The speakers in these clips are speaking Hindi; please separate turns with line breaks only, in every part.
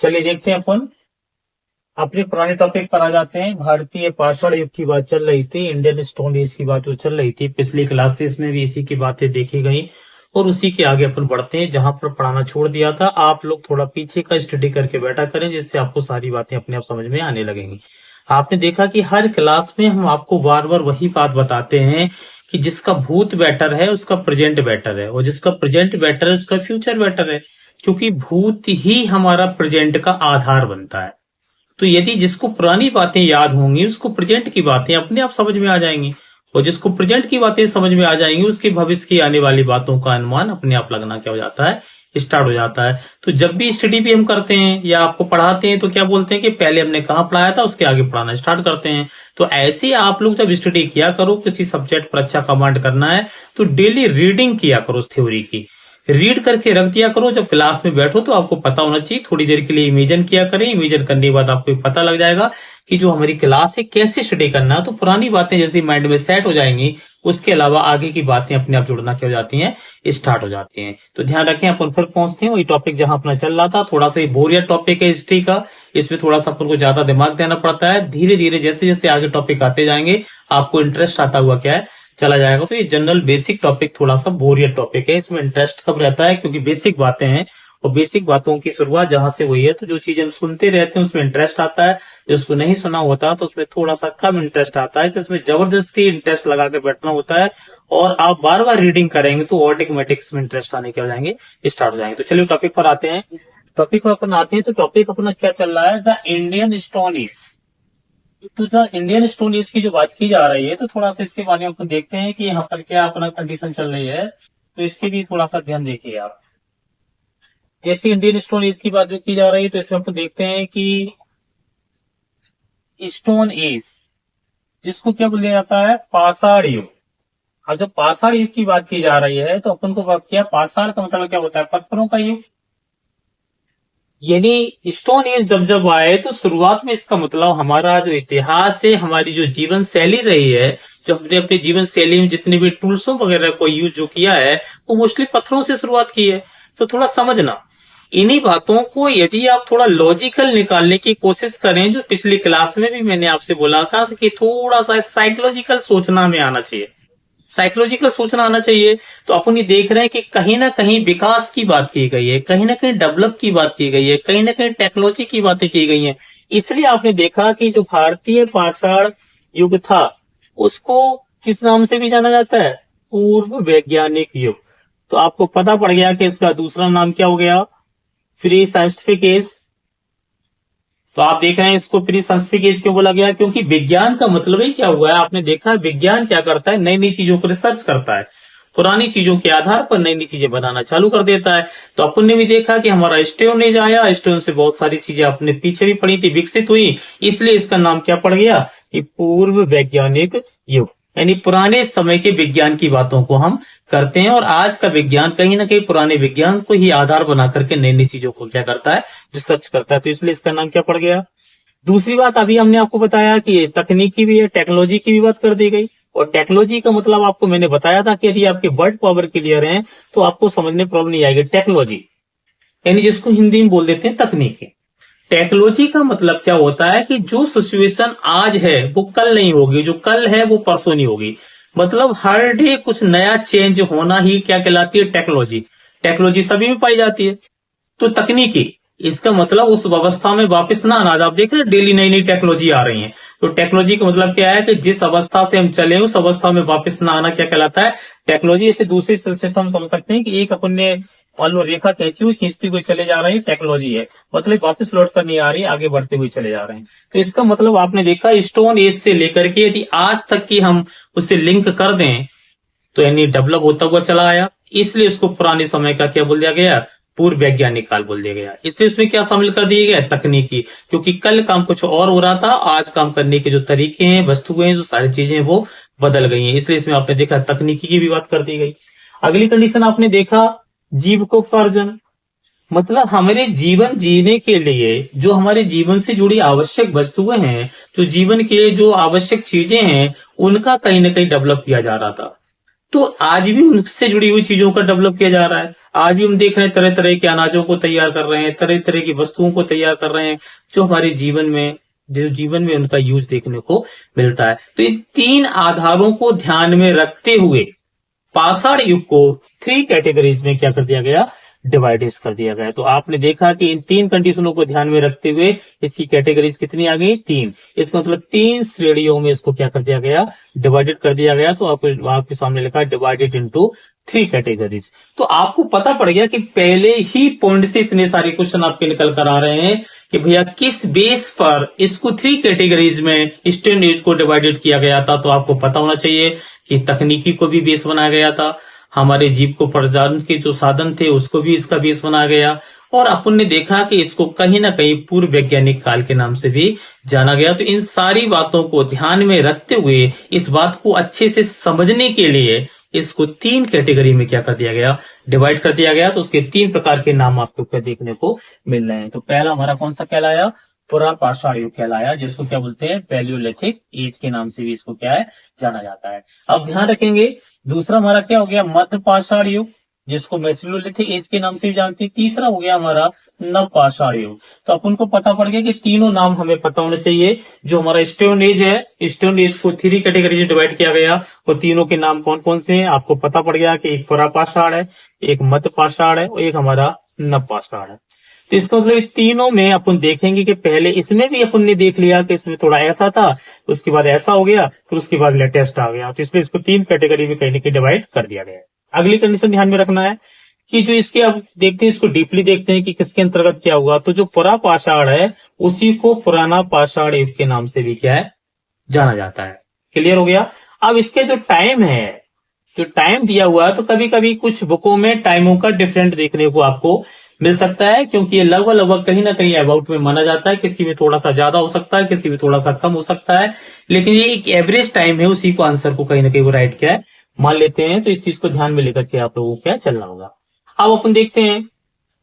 चलिए देखते हैं अपन अपने पुराने टॉपिक पर आ जाते हैं। भारतीय पाषाण युग की बात चल रही थी, इंडियन स्टोन एज की बात जो चल रही थी, पिछली क्लासेस में भी इसी की बातें देखी गई और उसी के आगे अपन बढ़ते हैं। जहां पर पढ़ाना छोड़ दिया था, आप लोग थोड़ा पीछे का स्टडी करके बैठा करें, जिससे आपको सारी बातें अपने आप समझ में आने लगेंगी। आपने देखा कि हर क्लास में हम आपको बार बार वही बात बताते हैं कि जिसका भूत बेटर है उसका प्रेजेंट बेटर है, और जिसका प्रेजेंट बेटर है उसका फ्यूचर बेटर है, क्योंकि भूत ही हमारा प्रेजेंट का आधार बनता है। तो यदि जिसको पुरानी बातें याद होंगी उसको प्रेजेंट की बातें अपने आप समझ में आ जाएंगी, और जिसको प्रेजेंट की बातें समझ में आ जाएंगी उसके भविष्य की आने वाली बातों का अनुमान अपने आप लगना क्या हो जाता है, स्टार्ट हो जाता है। तो जब भी स्टडी भी हम करते हैं या आपको पढ़ाते हैं तो क्या बोलते हैं कि पहले हमने कहाँ पढ़ाया था उसके आगे पढ़ाना स्टार्ट करते हैं। तो ऐसे आप लोग जब स्टडी किया करो, किसी सब्जेक्ट पर अच्छा कमांड करना है तो डेली रीडिंग किया करो उस थ्योरी की, रीड करके रख दिया करो। जब क्लास में बैठो तो आपको पता होना चाहिए, थोड़ी देर के लिए इमेजिन किया करें, इमेजिन करने के बाद आपको पता लग जाएगा कि जो हमारी क्लास है कैसे स्टडी करना है। तो पुरानी बातें जैसी माइंड में सेट हो जाएंगी, उसके अलावा आगे की बातें अपने आप जुड़ना क्या हो जाती हैं, स्टार्ट हो जाती हैं। तो ध्यान रखें, अपन फिर पहुंचते हैं वही टॉपिक जहां अपना चल रहा था। थोड़ा सा बोरियत टॉपिक है हिस्ट्री का, इसमें थोड़ा सा अपन को ज्यादा दिमाग देना पड़ता है। धीरे धीरे जैसे जैसे आगे टॉपिक आते जाएंगे आपको इंटरेस्ट आता हुआ क्या है चला जाएगा। तो ये जनरल बेसिक टॉपिक थोड़ा सा बोरियत टॉपिक है, इसमें इंटरेस्ट कब रहता है, क्योंकि बेसिक बातें हैं और बेसिक बातों की शुरुआत जहां से हुई है, तो जो चीजें हम सुनते रहते हैं उसमें इंटरेस्ट आता है, जो उसको नहीं सुना होता तो उसमें थोड़ा सा कम इंटरेस्ट आता है। तो इसमें जबरदस्ती इंटरेस्ट लगा के बैठना होता है, और आप बार बार रीडिंग करेंगे तो ऑटोमेटिक इसमें इंटरेस्ट आने के हो जाएंगे, स्टार्ट हो जाएंगे। तो चलिए टॉपिक पर आते हैं। टॉपिक पर अपन आते हैं तो टॉपिक अपना क्या चल रहा है, द इंडियन स्टोन एज। तो द इंडियन स्टोन एज की जो बात की जा रही है, तो थोड़ा सा इसके बारे में अपन देखते हैं कि यहाँ पर क्या अपना कंडीशन चल रही है। तो इसके भी थोड़ा सा ध्यान देखिए आप। जैसे इंडियन स्टोन एज की बात जो की जा रही है, तो इसमें अपन देखते हैं कि स्टोन एज जिसको क्या बोला जाता है, पाषाण युग। अब जब पाषाण युग की बात की जा रही है तो अपन को क्या, पाषाण का मतलब क्या होता है, पत्थरों का युग। यानी स्टोन एज जब जब आए तो शुरुआत में इसका मतलब हमारा जो इतिहास है, हमारी जो जीवन शैली रही है, जो हमने अपने जीवन शैली में जितने भी टूल्सों वगैरह को यूज जो किया है वो मोस्टली पत्थरों से शुरुआत की है। तो थोड़ा समझना इन्हीं बातों को, यदि आप थोड़ा लॉजिकल निकालने की कोशिश करें, जो पिछली क्लास में भी मैंने आपसे बोला था कि थोड़ा सा साइकोलॉजिकल सोचना में आना चाहिए, साइकोलॉजिकल सोचना आना चाहिए। तो अपन ये देख रहे हैं कि कहीं ना कहीं विकास की बात की गई है, कहीं ना कहीं डेवलप की बात की गई है, कहीं ना कहीं टेक्नोलॉजी की बातें की गई हैं। इसलिए आपने देखा कि जो भारतीय पाषाण युग था उसको किस नाम से भी जाना जाता है, पूर्व वैज्ञानिक युग। तो आपको पता पड़ गया कि इसका दूसरा नाम क्या हो गया, प्री साइंटिफिक एज। तो आप देख रहे हैं इसको प्री साइंटिफिक एज क्यों बोला गया, क्योंकि विज्ञान का मतलब ही क्या हुआ है, आपने देखा विज्ञान क्या करता है, नई नई चीजों पर रिसर्च करता है, पुरानी चीजों के आधार पर नई नई चीजें बनाना चालू कर देता है। तो अपन ने भी देखा कि हमारा स्टोन एज आया, स्टोन से बहुत सारी चीजें अपने पीछे भी पड़ी थी, विकसित हुई, इसलिए इसका नाम क्या पड़ गया, कि पूर्व वैज्ञानिक युग। यानी पुराने समय के विज्ञान की बातों को हम करते हैं, और आज का विज्ञान कहीं ना कहीं पुराने विज्ञान को ही आधार बना करके नई नई चीजों को क्या करता है, रिसर्च करता है। तो इसलिए इसका नाम क्या पड़ गया। दूसरी बात अभी हमने आपको बताया कि तकनीकी भी है, टेक्नोलॉजी की भी बात कर दी गई। और टेक्नोलॉजी का मतलब आपको मैंने बताया था कि यदि आपके वर्ड पावर क्लियर है तो आपको समझने प्रॉब्लम नहीं आएगी। टेक्नोलॉजी यानी जिसको हिंदी में बोल देते हैं तकनीकी। टेक्नोलॉजी का मतलब क्या होता है कि जो सिचुएशन आज है वो कल नहीं होगी, जो कल है वो परसों नहीं होगी। मतलब हर डे कुछ नया चेंज होना ही क्या कहलाती है, टेक्नोलॉजी। टेक्नोलॉजी सभी में पाई जाती है। तो तकनीकी इसका मतलब उस व्यवस्था में वापस ना आना। आप देख रहे हैं डेली नई नई टेक्नोलॉजी आ रही है। तो टेक्नोलॉजी का मतलब क्या है कि जिस अवस्था से हम चले उस अवस्था में वापस ना आना क्या कहलाता है, टेक्नोलॉजी। इससे दूसरी सिस्टम समझ सकते हैं कि एक अपन ने मान लो रेखा खींची हुई, खींचती हुई चले जा रही है, टेक्नोलॉजी है, मतलब वापस लौट कर नहीं आ रही, आगे बढ़ते हुए चले जा रहे हैं। तो इसका मतलब आपने देखा स्टोन एज से लेकर के यदि आज तक की हम उससे लिंक कर दें तो यानी डेवलप होता हुआ चला आया, इसलिए इसको पुराने समय का क्या बोल दिया गया, पूर्व वैज्ञानिक काल बोल दिया गया। इसलिए इसमें क्या शामिल कर दिया गया, तकनीकी, क्योंकि कल काम कुछ और हो रहा था, आज काम करने के जो तरीके हैं, वस्तुएं हैं, जो सारी चीजें हैं वो बदल गई हैं। इसलिए इसमें आपने देखा तकनीकी की भी बात कर दी गई। अगली कंडीशन आपने देखा जीविकोपार्जन, मतलब हमारे जीवन जीने के लिए जो हमारे जीवन से जुड़ी आवश्यक वस्तुएं हैं, जो जीवन के जो आवश्यक चीजें हैं, उनका कहीं ना कहीं डेवलप किया जा रहा था। तो आज भी उनसे जुड़ी हुई चीजों का डेवलप किया जा रहा है। आज भी हम देख रहे हैं तरह तरह के अनाजों को तैयार कर रहे हैं, तरह तरह की वस्तुओं को तैयार कर रहे हैं, जो हमारे जीवन में उनका यूज देखने को मिलता है। तो इन 3 आधारों को ध्यान में रखते हुए पाषाण युग को 3 कैटेगरीज में क्या कर दिया गया, डिवाइडेड कर दिया गया। तो आपने देखा कि इन 3 कंडीशनों को ध्यान में रखते हुए इसकी कैटेगरीज कितनी आ गई, 3। इसका मतलब 3 श्रेणियों में इसको क्या कर दिया गया, डिवाइडेड कर दिया गया। तो आपके सामने लिखा डिवाइडेड इनटू 3 कैटेगरीज। तो आपको पता पड़ गया कि पहले ही पॉइंट से इतने सारे क्वेश्चन आपके निकल कर आ रहे हैं कि भैया किस बेस पर इसको 3 कैटेगरीज में स्टोन एज को डिवाइडेड किया गया था। तो आपको पता होना चाहिए कि तकनीकी को भी बेस बनाया गया था, हमारे जीव को प्रजनन के जो साधन थे उसको भी इसका बेस बनाया गया, और अपन ने देखा कि इसको कहीं ना कहीं पूर्व वैज्ञानिक काल के नाम से भी जाना गया। तो इन सारी बातों को ध्यान में रखते हुए इस बात को अच्छे से समझने के लिए इसको 3 कैटेगरी में क्या कर दिया गया, डिवाइड कर दिया गया। तो उसके 3 प्रकार के नाम आपको क्या देखने को मिल रहे हैं। तो पहला हमारा कौन सा कहलाया, पुरापाषाण युग कहलाया, जिसको क्या बोलते हैं, पैलियोलिथिक एज के नाम से भी इसको क्या है, जाना जाता है। अब ध्यान रखेंगे दूसरा हमारा क्या हो गया, मध्यपाषाण युग, जिसको मेसोलिथिक एज के नाम से भी जानते हैं। तीसरा हो गया हमारा नवपाषाण युग। तो अपन को पता पड़ गया कि तीनों नाम हमें पता होने चाहिए। जो हमारा स्टोन एज है, स्टोन एज को 3 कैटेगरी में डिवाइड किया गया, और तीनों के नाम कौन कौन से हैं आपको पता पड़ गया कि एक पुरापाषाण है, एक मध्यपाषाण है और एक हमारा नवपाषाण है। तो इसका मतलब तीनों में अपन देखेंगे कि पहले इसमें भी अपन ने देख लिया कि इसमें थोड़ा ऐसा था, उसके बाद ऐसा हो गया, फिर उसके बाद लेटेस्ट आ गया। तो इसलिए इसको 3 कैटेगरी में कहीं ना कहीं डिवाइड कर दिया गया है। अगली कंडीशन ध्यान में रखना है कि जो इसके अब देखते हैं, इसको डीपली देखते हैं कि किसके अंतर्गत क्या हुआ। तो जो पुरापाषाण है उसी को पुराना पाषाण युग के नाम से भी क्या है, जाना जाता है। क्लियर हो गया। अब इसके जो टाइम है, जो टाइम दिया हुआ है, तो कभी कभी कुछ बुकों में टाइमों का डिफरेंट देखने को आपको मिल सकता है, क्योंकि ये लगभग लगभग कहीं ना कहीं अबाउट में माना जाता है। किसी में थोड़ा सा ज्यादा हो सकता है, किसी में थोड़ा सा कम हो सकता है, लेकिन ये एक एवरेज टाइम है, उसी को आंसर को कहीं ना कहीं वो राइट क्या है मान लेते हैं। तो इस चीज को ध्यान में लेकर के आप लोगों को क्या चलना होगा। अब अपन देखते हैं,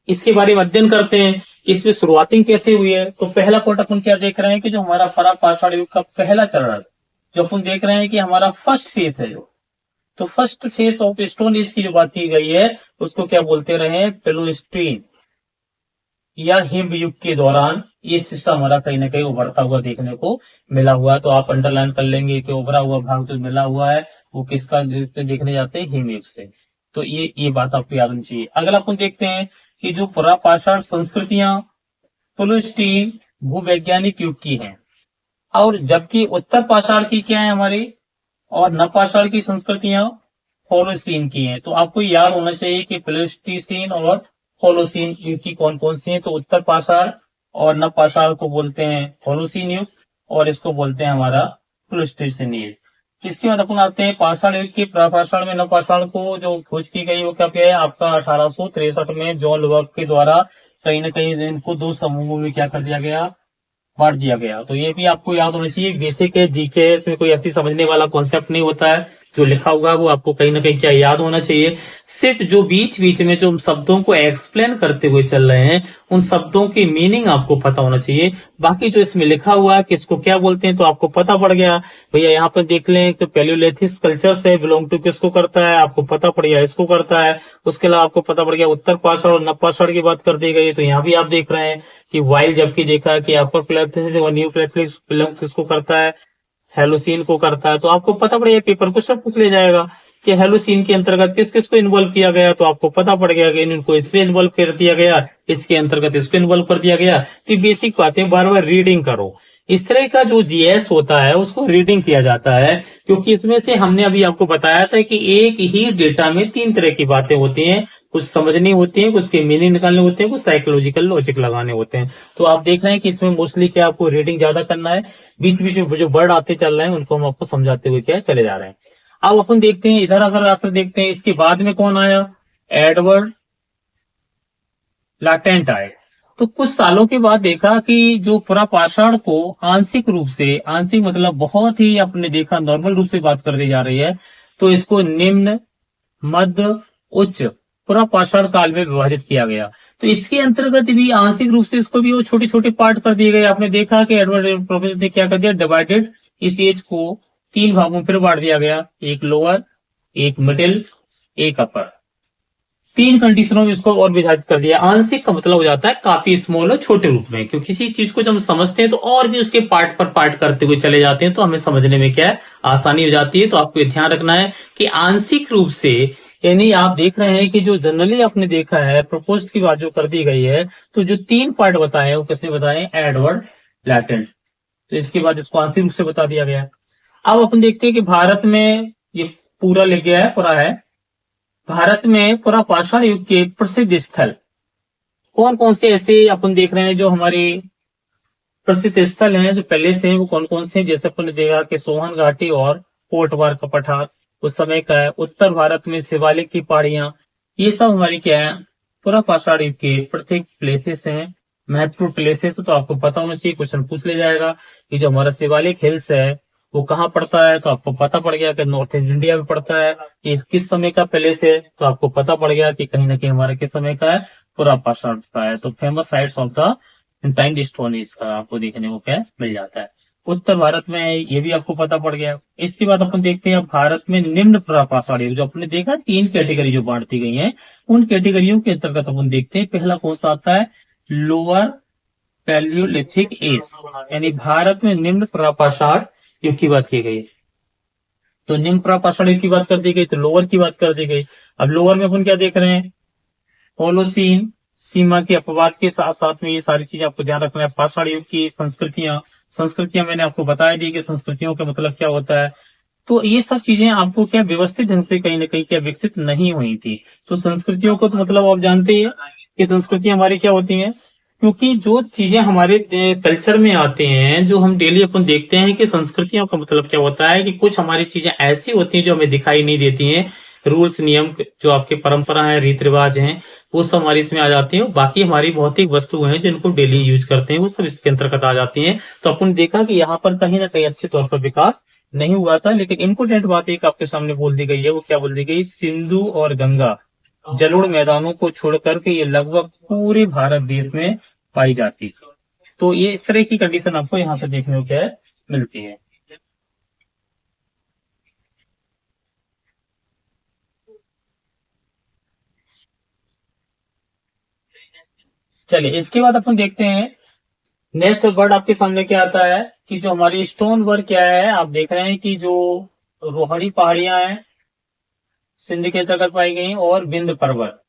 इसके बारे में अध्ययन करते हैं कि इसमें शुरुआती कैसे हुई है। तो पहला पॉइंट अपन क्या देख रहे हैं कि जो हमारा पुरापाषाण युग का पहला चरण, जो अपन देख रहे हैं कि हमारा फर्स्ट फेज है, जो तो first phase of stone age की जो बात की गई है उसको क्या बोलते रहे, पेलोस्टीन या हिम युग के दौरान ये सिस्टम हमारा कहीं ना कहीं उभरता हुआ देखने को मिला हुआ है। तो आप अंडरलाइन कर लेंगे कि उभरा हुआ भाग जो मिला हुआ है वो किसका देखने जाते हैं, हिम युग से। तो ये बात आपको याद होनी चाहिए। अगला अपन देखते हैं कि जो पुरापाषाण संस्कृतियां पेलोस्टीन भूवैज्ञानिक युग की हैं, और जबकि उत्तर पाषाण की क्या है हमारी, और नवपाषाण की संस्कृतियां होलोसीन की हैं। तो आपको याद होना चाहिए कि प्लेस्टीसीन और होलोसीन युग की कौन कौन सी हैं। तो उत्तर पाषाण और नवपाषाण को बोलते हैं होलोसीन युग, और इसको बोलते हैं हमारा प्लेस्टीसीन युग। इसके बाद अपन आते हैं पाषाण युग के प्रापाषाण में नवपाषाण को जो खोज की गई वो क्या है आपका 1863 में जॉन लुबक के द्वारा कहीं ना कहीं इनको 2 समूहों में क्या कर दिया गया, बांट दिया गया। तो ये भी आपको याद होना चाहिए। बेसिक है, जीके है, इसमें कोई ऐसी समझने वाला कॉन्सेप्ट नहीं होता है। जो लिखा होगा वो आपको कहीं ना कहीं क्या याद होना चाहिए। सिर्फ जो बीच बीच में जो शब्दों को एक्सप्लेन करते हुए चल रहे हैं उन शब्दों की मीनिंग आपको पता होना चाहिए। बाकी जो इसमें लिखा हुआ है किसको क्या बोलते हैं तो आपको पता पड़ गया। भैया यहाँ पर देख लें तो पैलियोलिथिक कल्चर से बिलोंग टू किसको करता है, आपको पता पड़ गया इसको करता है। उसके अलावा आपको पता पड़ गया उत्तर पाषाण और नवपाषाण की बात कर दी गई। तो यहाँ भी आप देख रहे हैं कि वाइल जबकि देखा कि अपर प्लेथिक और न्यू प्लेथिक बिलोंग किसको करता है, हेलोसीन को करता है। तो आपको पता पड़ गया, पेपर को सब पूछ ले जाएगा कि हेलोसीन के अंतर्गत किस किस को इन्वॉल्व किया गया। तो आपको पता पड़ गया कि इनको इसमें इन्वॉल्व कर दिया गया, इसके अंतर्गत इसको इन्वॉल्व कर दिया गया। तो बेसिक बातें बार बार रीडिंग करो। इस तरह का जो जीएस होता है उसको रीडिंग किया जाता है, क्योंकि इसमें से हमने अभी आपको बताया था कि एक ही डेटा में 3 तरह की बातें होती हैं। कुछ समझनी होती है, कुछ के मीनिंग निकालने होते हैं, कुछ साइकोलॉजिकल लॉजिक लगाने होते हैं। तो आप देख रहे हैं कि इसमें मोस्टली क्या आपको रीडिंग ज्यादा करना है। बीच बीच में जो वर्ड आते चल रहे हैं उनको हम आपको समझाते हुए क्या चले जा रहे हैं। अब अपन देखते हैं इधर, अगर आप देखते हैं इसके बाद में कौन आया, एडवर्ड लाटेंट आए। तो कुछ सालों के बाद देखा कि जो पुरापाषाण को आंशिक रूप से, आंशिक मतलब बहुत ही आपने देखा नॉर्मल रूप से बात कर दी जा रही है, तो इसको निम्न, मध्य, उच्च पुरापाषाण काल में विभाजित किया गया। तो इसके अंतर्गत भी आंशिक रूप से इसको भी वो छोटे छोटे पार्ट कर दिए गए। आपने देखा कि एडवर्ड प्रोफेसर ने क्या कर दिया, डिवाइडेड इस एज को 3 भागों में फिर बांट दिया गया, एक लोअर, एक मिडिल, एक अपर। तीन कंडीशनों में इसको और विभाजित कर दिया। आंशिक का मतलब हो जाता है काफी स्मॉल और छोटे रूप में, क्योंकि किसी चीज को जब हम समझते हैं तो और भी उसके पार्ट पर पार्ट करते हुए चले जाते हैं, तो हमें समझने में क्या है, आसानी हो जाती है। तो आपको ये ध्यान रखना है कि आंशिक रूप से, यानी आप देख रहे हैं कि जो जनरली आपने देखा है प्रपोज्ड की बात जो कर दी गई है, तो जो तीन पार्ट बताए वो किसने बताए, एडवर्ड लैटेंट। तो इसके बाद इसको आंशिक रूप से बता दिया गया। अब अपन देखते हैं कि भारत में ये पूरा लिख गया है, पूरा है, भारत में पूरा पाषाण युग के प्रसिद्ध स्थल कौन कौन से ऐसे अपन देख रहे हैं जो हमारे प्रसिद्ध स्थल हैं, जो पहले से हैं, वो कौन कौन से हैं। जैसे अपन ने देखा कि सोहन घाटी और कोटवार का पठार उस समय का है। उत्तर भारत में शिवालिक की पहाड़ियां, ये सब हमारी क्या है, पूरा पाषाण युग के प्रत्येक प्लेसेस हैं, महत्वपूर्ण प्लेसेस। तो आपको पता होना चाहिए, क्वेश्चन पूछ ले जाएगा कि जो हमारा शिवालिक हिल्स है वो कहाँ पड़ता है, तो आपको पता पड़ गया कि नॉर्थ इंडिया में पड़ता है। ये किस समय का प्लेस है, तो आपको पता पड़ गया कि कहीं ना कहीं हमारा किस समय का है, पूरा पाषाण का है। तो famous sites of the time stone इसका आपको देखने को क्या मिल जाता है। उत्तर भारत में ये भी आपको पता पड़ गया। इसके बाद अपन देखते हैं भारत में निम्न पाषाण युग, जो अपने देखा तीन कैटेगरी जो बांटती गई हैं, उन कैटेगरियों के अंतर्गत अपन देखते हैं पहला कौन सा आता है, लोअर पैलियोलिथिक एज, यानी भारत में निम्न पाषाण युग की बात की गई। तो निम्न पाषाण युग की बात कर दी गई, तो लोअर की बात कर दी गई। अब लोअर में अपन क्या देख रहे हैं, होलोसीन सीमा के अपवाद के साथ साथ में ये सारी चीजें आपको ध्यान रखना है। पाषाण युग की संस्कृतियां मैंने आपको बता दी कि संस्कृतियों का मतलब क्या होता है। तो ये सब चीजें आपको क्या व्यवस्थित ढंग से कहीं ना कहीं क्या विकसित नहीं हुई थी। तो संस्कृतियों को तो मतलब आप जानते ही हैं कि संस्कृतियां हमारी क्या होती हैं, क्योंकि जो चीजें हमारे कल्चर में आते हैं, जो हम डेली अपन देखते हैं कि संस्कृतियों का मतलब क्या होता है, कि कुछ हमारी चीजें ऐसी होती हैं जो हमें दिखाई नहीं देती हैं। रूल्स नियम जो आपके परंपरा है, रीति रिवाज हैं, वो सब हमारी इसमें आ जाती है। बाकी हमारी भौतिक वस्तुएं हैं जिनको डेली यूज करते हैं, वो सब इसके अंतर्गत आ जाती हैं। तो अपन देखा कि यहाँ पर कहीं ना कहीं अच्छे तौर पर विकास नहीं हुआ था। लेकिन इंपोर्टेंट बात एक आपके सामने बोल दी गई है, वो क्या बोल दी गई, सिंधु और गंगा जलोढ़ मैदानों को छोड़ करके ये लगभग पूरे भारत देश में पाई जाती है। तो ये इस तरह की कंडीशन आपको यहाँ से देखने को क्या है, मिलती है। चलिए इसके बाद अपन देखते हैं नेक्स्ट वर्ड आपके सामने क्या आता है, कि जो हमारी स्टोन वर्क क्या है। आप देख रहे हैं कि जो रोहड़ी पहाड़ियां हैं सिंध के अंतर्गत पाई गई, और विंध्य पर्वत,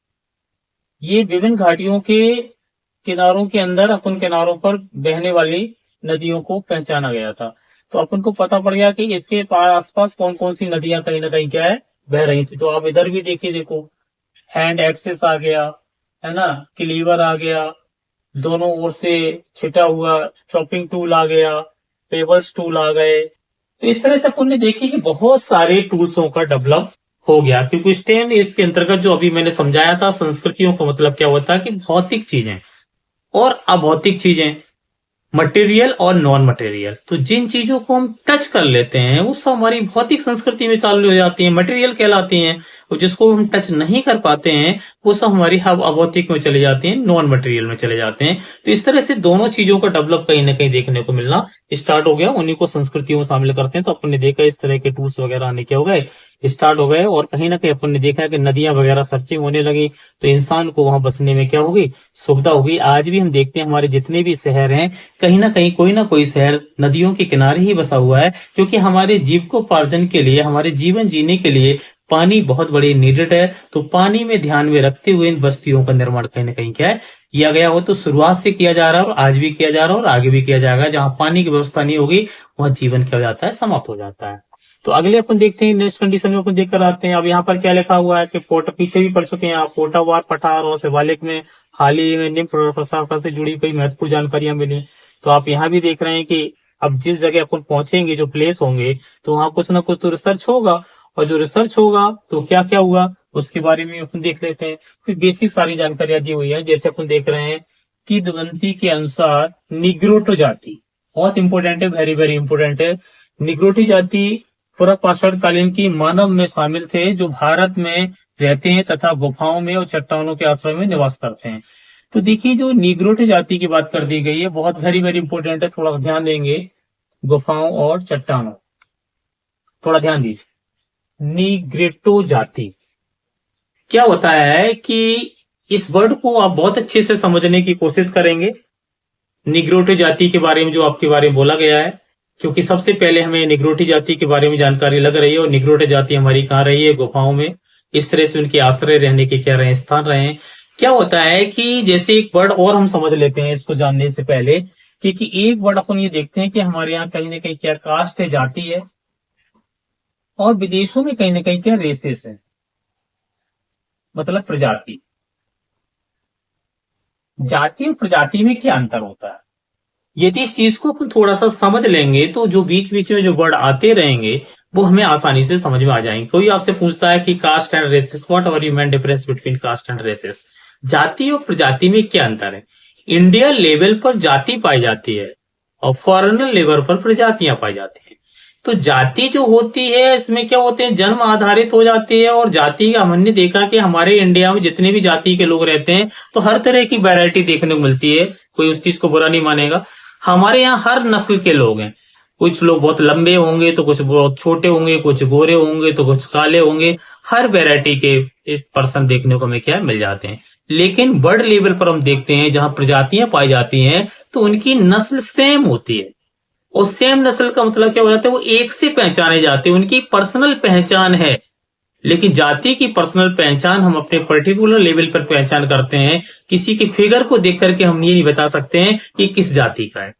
ये विभिन्न घाटियों के किनारों के अंदर अपन किनारों पर बहने वाली नदियों को पहचाना गया था। तो अपन को पता पड़ गया कि इसके आसपास कौन कौन सी नदियां कहीं ना कहीं क्या है, बह रही थी। तो आप इधर भी देखिए, देखो हैंड एक्सेस आ गया है ना, क्लीवर आ गया, दोनों ओर से छिटा हुआ चॉपिंग टूल आ गया, पेबल्स टूल आ गए। तो इस तरह से अपन ने देखी कि बहुत सारे टूल्सों का डेवलप हो गया, क्योंकि स्टेम इसके अंतर्गत जो अभी मैंने समझाया था, संस्कृतियों का मतलब क्या होता है कि भौतिक चीजें और अभौतिक चीजें, मटेरियल और नॉन मटेरियल। तो जिन चीजों को हम टच कर लेते हैं वो सब हमारी भौतिक संस्कृति में चालू हो जाती है, मटेरियल कहलाती हैं। और जिसको हम टच नहीं कर पाते हैं वो सब हमारी अभौतिक में चले जाते हैं, नॉन मटेरियल में चले जाते हैं। तो इस तरह से दोनों चीजों का डेवलप कहीं ना कहीं देखने को मिलना स्टार्ट हो गया, उन्हीं को संस्कृतियों में शामिल करते हैं। तो अपन ने देखा इस तरह के टूल्स वगैरह आने क्या हो गए, स्टार्ट हो गए। और कहीं ना कहीं अपन ने देखा कि नदियां वगैरह सर्चिंग होने लगी, तो इंसान को वहां बसने में क्या होगी, सुविधा होगी। आज भी हम देखते हैं हमारे जितने भी शहर हैं, कहीं ना कोई शहर नदियों के किनारे ही बसा हुआ है, क्योंकि हमारे जीविकोपार्जन के लिए, हमारे जीवन जीने के लिए पानी बहुत बड़ी नीडेड है। तो पानी में ध्यान में रखते हुए इन बस्तियों का निर्माण कहीं ना कहीं क्या है, किया गया हो। तो शुरुआत से किया जा रहा है और आज भी किया जा रहा है और आगे भी किया जाएगा। जहां पानी की व्यवस्था नहीं होगी वहां जीवन क्या हो जाता है, समाप्त हो जाता है। तो अगले अपन देखते हैं, नेक्स्ट कंडीशन में अपन देख कर आते हैं। अब यहाँ पर क्या लिखा हुआ है कि पीछे भी पढ़ चुके हैं आप, पोटावार पठार और शिवालिक में हाल ही में निम्न प्रशाखा से जुड़ी कई महत्वपूर्ण जानकारियां मिली। तो आप यहाँ भी देख रहे हैं कि अब जिस जगह अपन पहुंचेंगे, जो प्लेस होंगे, तो वहां कुछ ना कुछ तो रिसर्च होगा, और जो रिसर्च होगा तो क्या क्या हुआ उसके बारे में अपन देख लेते हैं। फिर बेसिक सारी जानकारियां दी हुई है। जैसे अपन देख रहे हैं कि किंवदंती के अनुसार निग्रोटो जाति बहुत इंपॉर्टेंट है, वेरी वेरी इंपॉर्टेंट है। निग्रोटी जाति पूर्व पाषाण कालीन की मानव में शामिल थे, जो भारत में रहते हैं तथा गुफाओं में और चट्टानों के आश्रय में निवास करते हैं। तो देखिए जो निग्रोटी जाति की बात कर दी गई है, बहुत वेरी वेरी इंपॉर्टेंट है, थोड़ा ध्यान देंगे। गुफाओं और चट्टानों, थोड़ा ध्यान दीजिए। निग्रोटो जाति, क्या होता है कि इस वर्ड को आप बहुत अच्छे से समझने की कोशिश करेंगे, निग्रोटो जाति के बारे में जो आपके बारे में बोला गया है, क्योंकि सबसे पहले हमें निग्रोटी जाति के बारे में जानकारी लग रही है, और निग्रोटो जाति हमारी कहाँ रही है, गुफाओं में। इस तरह से उनके आश्रय रहने के क्या रहे, स्थान रहे हैं। क्या होता है कि जैसे एक वर्ड और हम समझ लेते हैं इसको जानने से पहले, क्योंकि एक वर्ड अपन ये देखते हैं कि हमारे यहाँ कहीं ना कहीं क्या कास्ट है, जाति है, और विदेशों में कहीं ना कहीं क्या रेसेस है, मतलब प्रजाति। जाति और प्रजाति में क्या अंतर होता है, यदि इस चीज को अपन थोड़ा सा समझ लेंगे तो जो बीच बीच में जो वर्ड आते रहेंगे वो हमें आसानी से समझ में आ जाएंगे। कोई आपसे पूछता है कि caste and races, what are you main difference between caste and races, जाति और प्रजाति में क्या अंतर है। इंडिया लेवल पर जाति पाई जाती है और फॉरेनर लेवल पर प्रजातियां पाई जाती है। तो जाति जो होती है इसमें क्या होते हैं, जन्म आधारित हो जाती है, और जाति का हमने देखा कि हमारे इंडिया में जितने भी जाति के लोग रहते हैं तो हर तरह की वैरायटी देखने को मिलती है, कोई उस चीज को बुरा नहीं मानेगा। हमारे यहाँ हर नस्ल के लोग हैं, कुछ लोग बहुत लंबे होंगे तो कुछ बहुत छोटे होंगे, कुछ गोरे होंगे तो कुछ काले होंगे, हर वैरायटी के पर्सन देखने को हमें क्या मिल जाते हैं। लेकिन बर्ड लेवल पर हम देखते हैं जहां प्रजातियां पाई जाती हैं तो उनकी नस्ल सेम होती है, और सेम नस्ल का मतलब क्या हो जाता है, वो एक से पहचाने जाते हैं, उनकी पर्सनल पहचान है। लेकिन जाति की पर्सनल पहचान हम अपने पर्टिकुलर लेवल पर पहचान करते हैं, किसी के फिगर को देख करके हम ये नहीं बता सकते हैं कि किस जाति का है,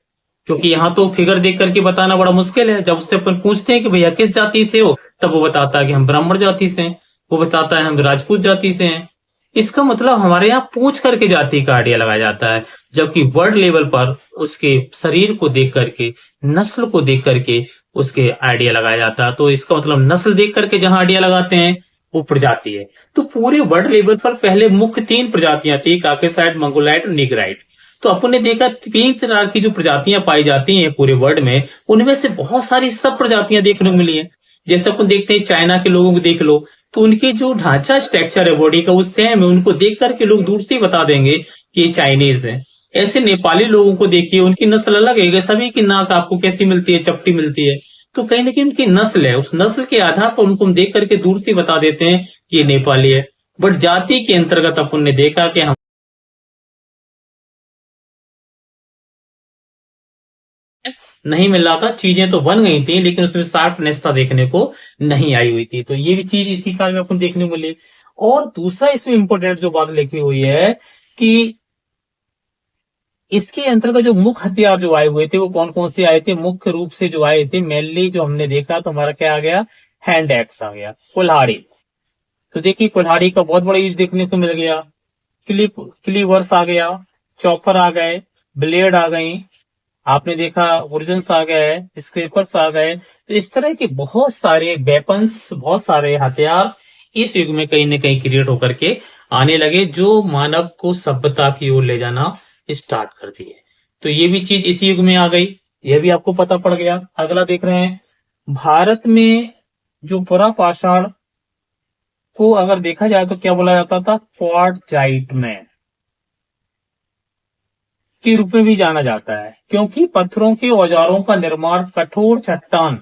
क्योंकि यहाँ तो फिगर देख करके बताना बड़ा मुश्किल है। जब उससे अपन पूछते हैं कि भैया किस जाति से हो, तब वो बताता है कि हम ब्राह्मण जाति से हैं, वो बताता है हम राजपूत जाति से हैं। इसका मतलब हमारे यहाँ पूछ करके जाति का आइडिया लगाया जाता है, जबकि वर्ड लेवल पर उसके शरीर को देख करके, नस्ल को देख करके उसके आइडिया लगाया जाता है। तो इसका मतलब नस्ल देख करके जहां आइडिया लगाते हैं वो प्रजाति है। तो पूरे वर्ड लेवल पर पहले मुख्य 3 प्रजातियां थी, काकेसाइड, मंगोलाइड और निग्राइड। तो अपन ने देखा 3 तरह की जो प्रजातियां पाई जाती हैं पूरे वर्ल्ड में, उनमें से बहुत सारी सब प्रजातियां देखने को मिली है। जैसे अपन देखते हैं चाइना के लोगों को देख लो, तो उनके जो ढांचा स्ट्रक्चर है बॉडी का वो सेम है, उनको देख करके लोग दूर से ही बता देंगे कि ये चाइनीज है। ऐसे नेपाली लोगों को देखिए, उनकी नस्ल अलग है, सभी की नाक आपको कैसी मिलती है, चपटी मिलती है। तो कहीं ना कहीं उनकी नस्ल है, उस नस्ल के आधार पर उनको हम देख करके दूर से बता देते हैं कि ये नेपाली है। बट जाति के अंतर्गत अपन ने देखा कि हम नहीं मिल रहा था, चीजें तो बन गई थी लेकिन उसमें शार्पनेस था देखने को नहीं आई हुई थी। तो ये भी चीज इसी काल में अपन देखने को मिली। और दूसरा इसमें इंपॉर्टेंट जो बात लिखी हुई है कि इसके अंतर्गत जो मुख्य हथियार जो आए हुए थे वो कौन कौन से आए थे, मुख्य रूप से जो आए थे मेनली जो हमने देखा तो हमारा क्या आ गया, हैंड एक्स आ गया, कुल्हाड़ी। तो देखिए कुल्हाड़ी का बहुत बड़ा यूज देखने को मिल गया, क्लीवर्स आ गया, चॉपर आ गए, ब्लेड आ गई, आपने देखा ओरिजन्स आ गए, स्क्रेपर्स आ गए। तो इस तरह के बहुत सारे वेपन्स, बहुत सारे हथियार इस युग में कहीं न कहीं क्रिएट होकर के आने लगे, जो मानव को सभ्यता की ओर ले जाना स्टार्ट कर दिए। तो ये भी चीज इसी युग में आ गई, यह भी आपको पता पड़ गया। अगला देख रहे हैं, भारत में जो पुरा पाषाण को अगर देखा जाए तो क्या बोला जाता था, क्वार्टजाइट मैन के रूप में भी जाना जाता है, क्योंकि पत्थरों के औजारों का निर्माण कठोर चट्टान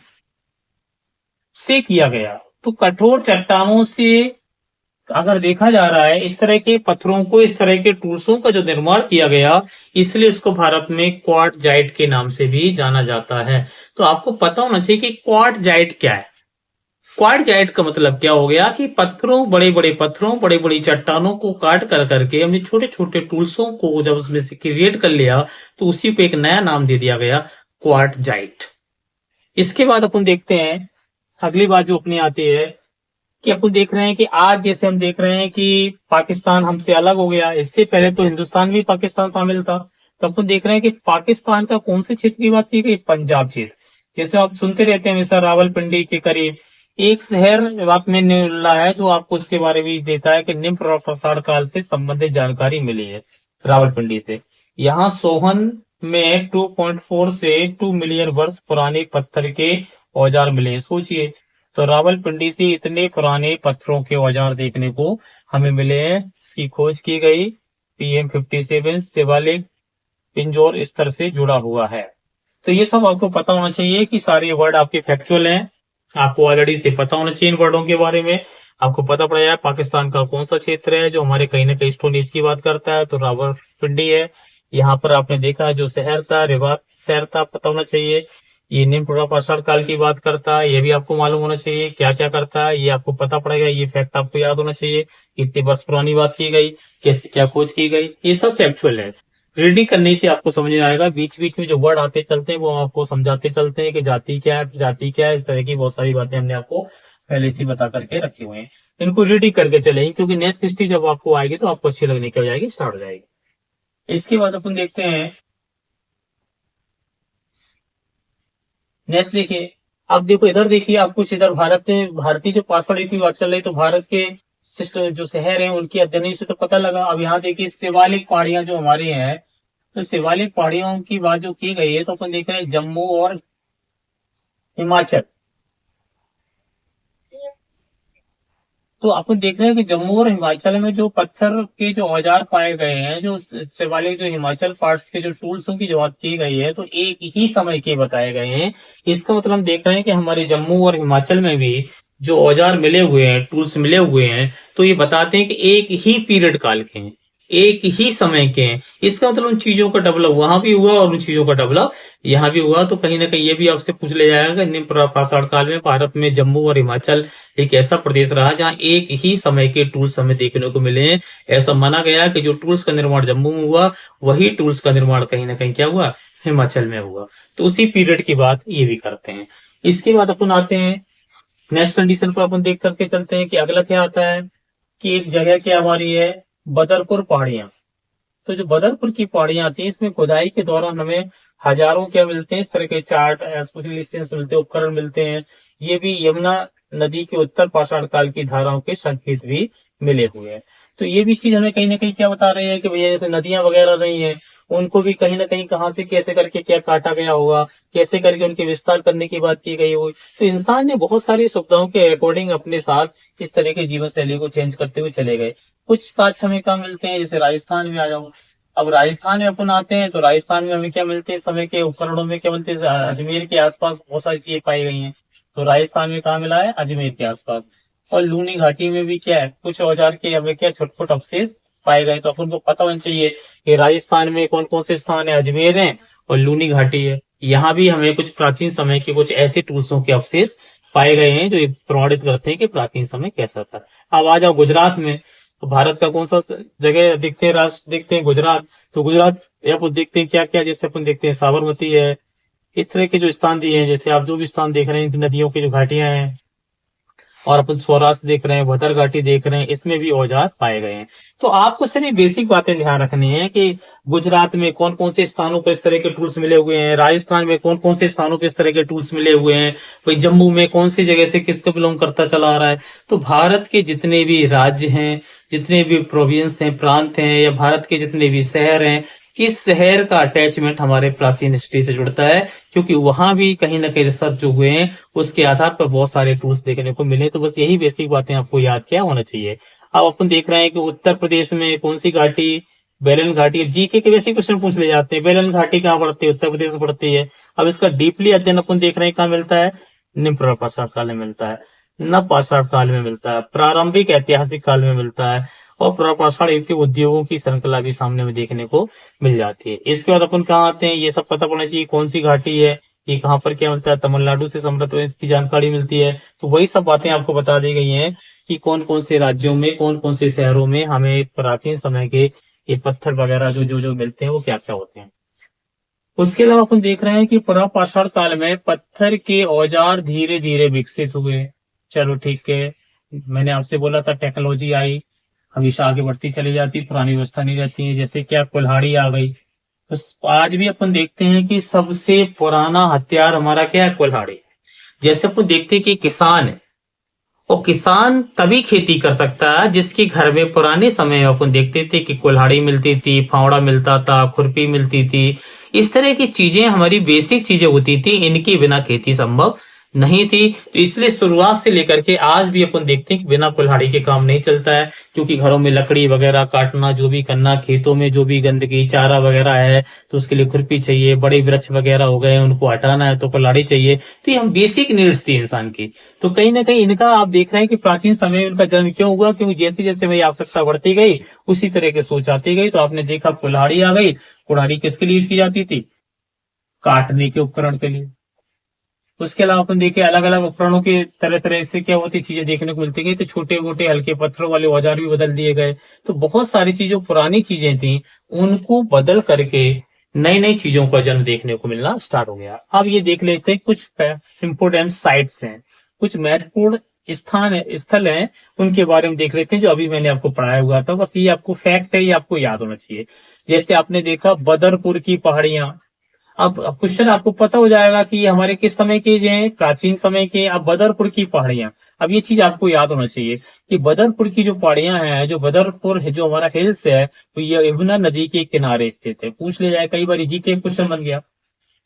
से किया गया। तो कठोर चट्टानों से अगर देखा जा रहा है, इस तरह के पत्थरों को, इस तरह के टूल्सों का जो निर्माण किया गया, इसलिए उसको भारत में क्वार्टजाइट के नाम से भी जाना जाता है। तो आपको पता होना चाहिए कि क्वार्टजाइट क्या है। क्वार्टजाइट का मतलब क्या हो गया कि पत्थरों, बड़े बड़े पत्थरों, बड़े बड़ी चट्टानों को काट कर करके हमने छोटे छोटे टूल्सों को जब उसमें से क्रिएट कर लिया तो उसी को एक नया नाम दे दिया गया, क्वार्टजाइट। इसके बाद अपन देखते हैं अगली बात जो अपनी आती है कि अपन देख रहे हैं कि आज जैसे हम देख रहे हैं कि पाकिस्तान हमसे अलग हो गया, इससे पहले तो हिंदुस्तान भी पाकिस्तान शामिल था। तो अपन देख रहे हैं कि पाकिस्तान का कौन से क्षेत्र की बात की गई, पंजाब क्षेत्र। जैसे आप सुनते रहते हैं हमेशा, रावलपिंडी के करीब एक शहर रात में मिला है जो आपको उसके बारे में देता है कि निम्न प्रसार काल से संबंधित जानकारी मिली है रावलपिंडी से। यहाँ सोहन में 2.4 से 2 मिलियन वर्ष पुराने पत्थर के औजार मिले हैं। सोचिए, तो रावलपिंडी से इतने पुराने पत्थरों के औजार देखने को हमें मिले हैं। इसकी खोज की गई PM57 शिवालिक पिंजौर स्तर से जुड़ा हुआ है। तो ये सब आपको पता होना चाहिए कि सारे वर्ड आपके फैक्चुअल हैं, आपको ऑलरेडी से पता होना चाहिए इन वर्डों के बारे में। आपको पता पड़ जाए पाकिस्तान का कौन सा क्षेत्र है जो हमारे कहीं ना कहीं स्टोन एज की बात करता है, तो रावलपिंडी है। यहाँ पर आपने देखा जो शहर था, रिवात शहर था, पता होना चाहिए। ये निम्न पाषाण काल की बात करता है, ये भी आपको मालूम होना चाहिए क्या क्या करता है, ये आपको पता पड़ेगा, ये फैक्ट आपको याद होना चाहिए। कितने वर्ष पुरानी बात की गई, कैसे क्या खोज की गई, ये सब फैक्चुअल है। रीडिंग करने से आपको समझ में आएगा, बीच बीच में जो वर्ड आते चलते हैं वो आपको समझाते चलते हैं कि जाति क्या है, जाति क्या है, इस तरह की बहुत सारी बातें हमने आपको पहले से बता करके रखे हुए हैं। इनको रीडिंग करके चलेंगे, क्योंकि नेक्स्ट हिस्ट्री जब आपको आएगी तो आपको अच्छी लगने की हो जाएगी, स्टार्ट हो जाएगी। इसके बाद अपन देखते हैं नेक्स्ट। देखिए, अब देखो इधर, देखिए आप कुछ इधर भारतीय जो पाषाण युग की बात चल रही, तो भारत के जो शहर हैं उनकी अध्ययन से तो पता लगा। अब यहाँ देखिए शिवालिक पहाड़ियां जो हमारी हैं, तो शिवालिक पहाड़ियों की बात जो की गई है, तो अपन देख रहे हैं जम्मू और हिमाचल। तो अपन देख रहे हैं कि जम्मू और हिमाचल में जो पत्थर के जो औजार पाए गए हैं, जो शिवालिक जो हिमाचल पार्ट्स के जो टूल्स की जो बात की गई है, तो एक ही समय के बताए गए हैं। इसका मतलब हम देख रहे हैं कि हमारे जम्मू और हिमाचल में भी जो औजार मिले हुए हैं, टूल्स मिले हुए हैं, तो ये बताते हैं कि एक ही पीरियड काल के हैं, एक ही समय के हैं। इसका मतलब उन चीजों का डेवलप वहां भी हुआ और उन चीजों का डेवलप यहाँ भी हुआ। तो कहीं ना कहीं ये भी आपसे पूछ लिया जाएगा, निम्न पाषाण काल में भारत में जम्मू और हिमाचल एक ऐसा प्रदेश रहा जहां एक ही समय के टूल्स हमें देखने को मिले हैं। ऐसा माना गया कि जो टूल्स का निर्माण जम्मू में हुआ, वही टूल्स का निर्माण कहीं ना कहीं क्या हुआ, हिमाचल में हुआ। तो उसी पीरियड की बात ये भी करते हैं। इसके बाद अपन आते हैं नेक्स्ट कंडीशन पर, अपन देख करके चलते हैं कि अगला क्या आता है कि एक जगह क्या हमारी है, बदरपुर पहाड़ियां। तो जो बदरपुर की पहाड़ियां आती है, इसमें खुदाई के दौरान हमें हजारों क्या मिलते हैं, इस तरह के चार्ट मिलते हैं, उपकरण मिलते हैं। ये भी यमुना नदी के उत्तर पाषाण काल की धाराओं के संकेत भी मिले हुए हैं। तो ये भी चीज हमें कहीं ना कहीं क्या बता रही है कि भैया जैसे नदियां वगैरह नहीं है, उनको भी कहीं ना कहीं कहाँ से कैसे करके क्या काटा गया होगा, कैसे करके उनके विस्तार करने की बात की गई होगी। तो इंसान ने बहुत सारी सुविधाओं के अकॉर्डिंग अपने साथ इस तरह के जीवन शैली को चेंज करते हुए चले गए। कुछ साक्ष्य हमें कहाँ मिलते हैं, जैसे राजस्थान में आ जाओ। अब राजस्थान में अपन आते हैं, तो राजस्थान में हमें क्या मिलते हैं, समय के उपकरणों में क्या मिलते हैं, अजमेर के आसपास बहुत सारी चीजें पाई गई हैं। तो राजस्थान में कहाँ मिला है, अजमेर के आसपास। और लूनी घाटी में भी क्या है, कुछ औजार के हमें क्या छोटे अवशेष पाए गए। तो अपन को पता होना चाहिए कि राजस्थान में कौन कौन से स्थान है, अजमेर है और लूनी घाटी है। यहाँ भी हमें कुछ प्राचीन समय के कुछ ऐसे टूल्सों के अवशेष पाए गए हैं जो प्रमाणित करते हैं कि प्राचीन समय कैसा था। अब आ जाओ गुजरात में, तो भारत का कौन सा जगह दिखते हैं, राष्ट्र दिखते हैं, गुजरात। तो गुजरात अपन देखते हैं क्या क्या, जैसे अपन देखते हैं साबरमती है, इस तरह के जो स्थान दिए हैं, जैसे आप जो भी स्थान देख रहे हैं, नदियों की जो घाटियां हैं, और अपन सौराष्ट्र देख रहे हैं, भद्र घाटी देख रहे हैं, इसमें भी औजार पाए गए हैं। तो आपको सिर्फ बेसिक बातें ध्यान रखनी है कि गुजरात में कौन कौन से स्थानों पर इस तरह के टूल्स मिले हुए हैं, राजस्थान में कौन कौन से स्थानों पर इस तरह के टूल्स मिले हुए हैं, भाई जम्मू में कौन सी जगह से किसका बिलोंग करता चला आ रहा है। तो भारत के जितने भी राज्य हैं, जितने भी प्रोविंस हैं, प्रांत हैं, या भारत के जितने भी शहर हैं, किस शहर का अटैचमेंट हमारे प्राचीन हिस्ट्री से जुड़ता है, क्योंकि वहां भी कहीं ना कहीं रिसर्च जो हुए हैं उसके आधार पर बहुत सारे टूल्स देखने को मिले। तो बस यही बेसिक बातें आपको याद क्या होना चाहिए। अब अपन देख रहे हैं कि उत्तर प्रदेश में कौन सी घाटी, बेलन घाटी। जीके के बेसिक क्वेश्चन पूछ ले जाते हैं, बेलन घाटी कहाँ पड़ती है, उत्तर प्रदेश में पड़ती है। अब इसका डीपली अध्ययन अपन देख रहे हैं कहाँ मिलता है, निम्न पाषाण काल में मिलता है, नव पाषाण काल में मिलता है, प्रारंभिक ऐतिहासिक काल में मिलता है, और पाषाण युग के उद्योगों की श्रृंखला भी सामने में देखने को मिल जाती है। इसके बाद अपन कहाँ आते हैं, ये सब पता होना चाहिए कौन सी घाटी है, ये कहाँ पर क्या मिलता है, तमिलनाडु से समृद्ध इसकी जानकारी मिलती है। तो वही सब बातें आपको बता दी गई हैं कि कौन कौन से राज्यों में, कौन कौन से शहरों में हमें प्राचीन समय के ये पत्थर वगैरह जो मिलते हैं वो क्या क्या होते हैं। उसके अलावा अपन देख रहे हैं कि पुरापाषाण काल में पत्थर के औजार धीरे धीरे विकसित हुए। चलो ठीक है, मैंने आपसे बोला था टेक्नोलॉजी आई, हमेशा आगे बढ़ती चली जाती, पुरानी व्यवस्था नहीं रहती है। जैसे क्या कुल्हाड़ी आ गई, तो आज भी अपन देखते हैं कि सबसे पुराना हथियार हमारा क्या है, कुल्हाड़ी। जैसे अपन देखते हैं कि किसान है, और किसान तभी खेती कर सकता है जिसके घर में पुराने समय में अपन देखते थे कि कुल्हाड़ी मिलती थी, फावड़ा मिलता था, खुरपी मिलती थी। इस तरह की चीजें हमारी बेसिक चीजें होती थी, इनके बिना खेती संभव नहीं थी। तो इसलिए शुरुआत से लेकर के आज भी अपन देखते हैं कि बिना कुल्हाड़ी के काम नहीं चलता है, क्योंकि घरों में लकड़ी वगैरह काटना, जो भी करना, खेतों में जो भी गंदगी चारा वगैरह है तो उसके लिए खुरपी चाहिए, बड़े वृक्ष वगैरह हो गए उनको हटाना है तो कुल्हाड़ी चाहिए। तो ये हम बेसिक नीड्स थी इंसान की। तो कहीं ना कहीं इनका आप देख रहे हैं कि प्राचीन समय में इनका जन्म क्यों हुआ, क्योंकि जैसे जैसे भाई आवश्यकता बढ़ती गई उसी तरह की सोच आती गई। तो आपने देखा कुल्हाड़ी आ गई। कुल्हाड़ी किसके लिए यूज की जाती थी? काटने के उपकरण के लिए। उसके अलावा अपन देखें अलग अलग उपकरणों के तरह तरह से क्या होती चीजें देखने को मिलती गई। तो छोटे मोटे हल्के पत्थरों वाले औजार भी बदल दिए गए। तो बहुत सारी चीजों पुरानी चीजें थी उनको बदल करके नई नई चीजों का जन्म देखने को मिलना स्टार्ट हो गया। अब ये देख लेते हैं कुछ इंपोर्टेंट साइट्स हैं, कुछ महत्वपूर्ण स्थल हैं, उनके बारे में देख लेते हैं जो अभी मैंने आपको पढ़ाया हुआ था। बस ये आपको फैक्ट है, ये आपको याद होना चाहिए। जैसे आपने देखा बदरपुर की पहाड़ियां। अब क्वेश्चन आपको पता हो जाएगा कि ये हमारे किस समय के जो हैं, प्राचीन समय के। अब बदरपुर की पहाड़ियां, अब ये चीज आपको याद होना चाहिए कि बदरपुर की जो पहाड़ियां हैं, जो बदरपुर है, जो हमारा हिल्स है, तो ये यमुना नदी के किनारे स्थित है। पूछ लिया जाए, कई बार जी के क्वेश्चन बन गया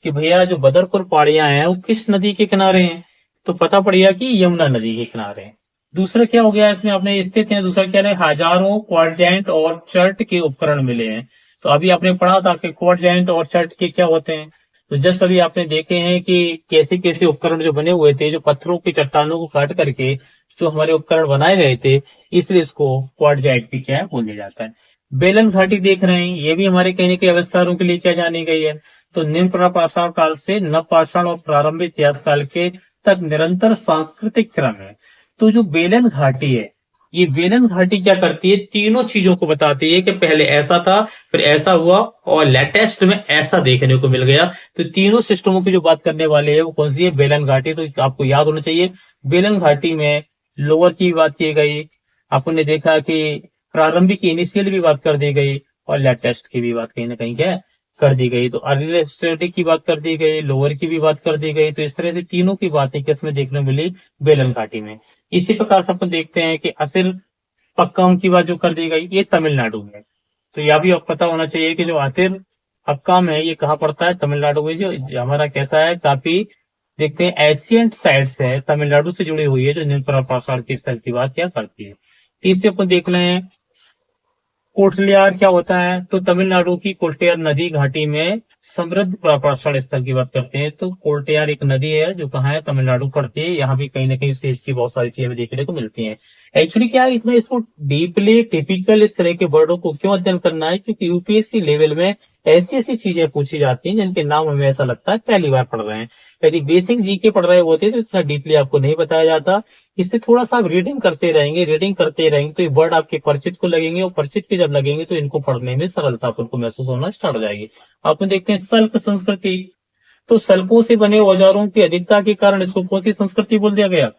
कि भैया जो बदरपुर पहाड़ियां हैं वो किस नदी के किनारे हैं, तो पता पड़ गया कि यमुना नदी के किनारे हैं। दूसरा क्या हो गया इसमें अपने स्थित है, दूसरा क्या है, हजारों क्वाड्रेंट और चर्ट के उपकरण मिले हैं। तो अभी आपने पढ़ा था कि क्वाड्रेंट और चर्ट के क्या होते हैं। तो जस्ट अभी आपने देखे हैं कि कैसे कैसे उपकरण जो बने हुए थे, जो पत्थरों की चट्टानों को काट करके जो हमारे उपकरण बनाए गए थे, इसलिए इसको क्वाड्रेंट भी क्या है बोला जाता है। बेलन घाटी देख रहे हैं, ये भी हमारे कहीं न कहीं आविष्कारों के लिए क्या जानी गई है। तो निम्न प्राचीन काल से नवपाषाण और प्रारंभिक इतिहास काल के तक निरंतर सांस्कृतिक क्रम है। तो जो बेलन घाटी है, ये बेलन घाटी क्या करती है, तीनों चीजों को बताती है कि पहले ऐसा था, फिर ऐसा हुआ और लेटेस्ट में ऐसा देखने को मिल गया। तो तीनों सिस्टमों की जो बात करने वाले हैं वो कौन सी है, बेलन घाटी। तो आपको याद होना चाहिए बेलन घाटी में लोअर की बात की गई, आपने देखा कि प्रारंभिक इनिशियल भी बात कर दी गई और लेटेस्ट की भी बात कहीं ना कहीं क्या है कर दी गई। तो अर्ली स्टेटिक की बात कर दी गई, लोअर की भी बात कर दी गई। तो इस तरह से तीनों की बातें किसमें देखने मिली, बेलन घाटी में। इसी प्रकार से अपन देखते हैं कि असिल पक्कम की बात जो कर दी गई, ये तमिलनाडु में। तो यह भी आपको पता होना चाहिए कि जो अतिर पक्कम है ये कहाँ पड़ता है, तमिलनाडु में। जो हमारा कैसा है, काफी देखते हैं एशियंट साइट्स है, तमिलनाडु से जुड़ी हुई है, जो निम्न प्राचीन के स्थल की बात क्या करती है। तीसरे अपन देख रहे हैं कोटलियार क्या होता है। तो तमिलनाडु की कोटलियार नदी घाटी में समृद्ध प्राचीन स्थल की बात करते हैं। तो कोटलियार एक नदी है जो कहाँ है, तमिलनाडु पड़ती है। यहाँ भी कहीं ना कहीं सेज की बहुत सारी चीजें देखने को मिलती हैं। एक्चुअली क्या है, इतना इसको डीपली टिपिकल इस तरह के वर्डों को क्यों अध्ययन करना है, क्योंकि यूपीएससी लेवल में ऐसी ऐसी चीजें पूछी जाती हैं जिनके नाम हमें ऐसा लगता है पहली बार पढ़ रहे हैं। यदि बेसिक जीके पढ़ रहे होते तो इतना डीपली आपको नहीं बताया जाता। इससे थोड़ा सा आप रीडिंग करते रहेंगे तो ये वर्ड आपके परिचित को लगेंगे, और परिचित के जब लगेंगे तो इनको पढ़ने में सरलता आपको महसूस होना स्टार्ट हो जाएगी। आपने देखते हैं सल्क संस्कृति। तो सल्कों से बने औजारों की अधिकता के कारण इसको कौन सी संस्कृति बोल दिया गया,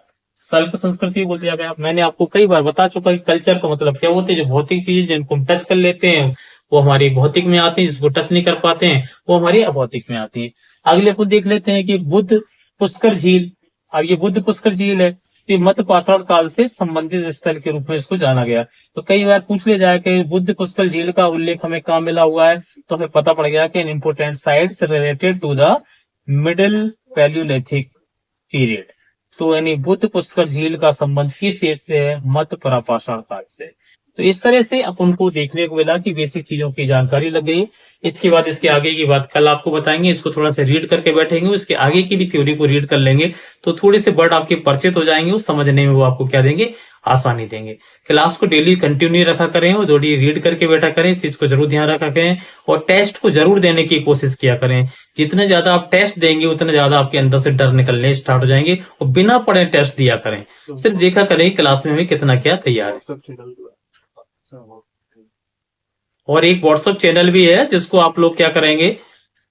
सल्क संस्कृति बोल दिया गया। मैंने आपको कई बार बता चुका कि कल्चर का मतलब क्या होते हैं, जो भौतिक चीजें जिनको हम टच कर लेते हैं वो हमारी भौतिक में आती है, जिसको टच नहीं कर पाते हैं वो हमारी अभौतिक में आती है। अगले को देख लेते हैं कि बुद्ध पुष्कर झील। अब ये बुद्ध पुष्कर झील है, ये मध्य पाषाण काल से संबंधित स्थल के रूप में इसको जाना गया। तो कई बार पूछ लिया जाए कि बुद्ध पुष्कर झील का उल्लेख हमें कहाँ मिला हुआ है, तो हमें पता पड़ गया कि इन important sites related to the middle palaeolithic period. तो यानी बुद्ध पुष्कर झील का संबंध किस एज से है, मध्य प्रापाषाण काल से। तो इस तरह से अपन को देखने को मिला कि बेसिक चीजों की जानकारी लग गई। इसके बाद इसके आगे की बात कल आपको बताएंगे, इसको थोड़ा सा रीड करके बैठेंगे, उसके आगे की भी थ्योरी को रीड कर लेंगे तो थोड़े से वर्ड आपके परिचित हो जाएंगे, उस समझने में वो आपको क्या देंगे, आसानी देंगे। क्लास को डेली कंटिन्यू रखा करें और डेली रीड करके बैठा करें, इस चीज को जरूर ध्यान रखा करें और टेस्ट को जरूर देने की कोशिश किया करें। जितने ज्यादा आप टेस्ट देंगे उतने ज्यादा आपके अंदर से डर निकलने स्टार्ट हो जाएंगे, और बिना पढ़े टेस्ट दिया करें, सिर्फ देखा करें क्लास में हमें कितना क्या तैयार है। और एक व्हाट्सएप चैनल भी है जिसको आप लोग क्या करेंगे,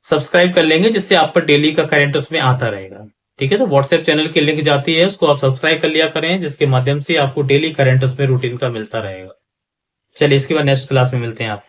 सब्सक्राइब कर लेंगे, जिससे आप पर डेली का करंट उसमें आता रहेगा। ठीक है, तो व्हाट्सएप चैनल की लिंक जाती है, उसको आप सब्सक्राइब कर लिया करें, जिसके माध्यम से आपको डेली करंट उसमें रूटीन का मिलता रहेगा। चलिए इसके बाद नेक्स्ट क्लास में मिलते हैं आप।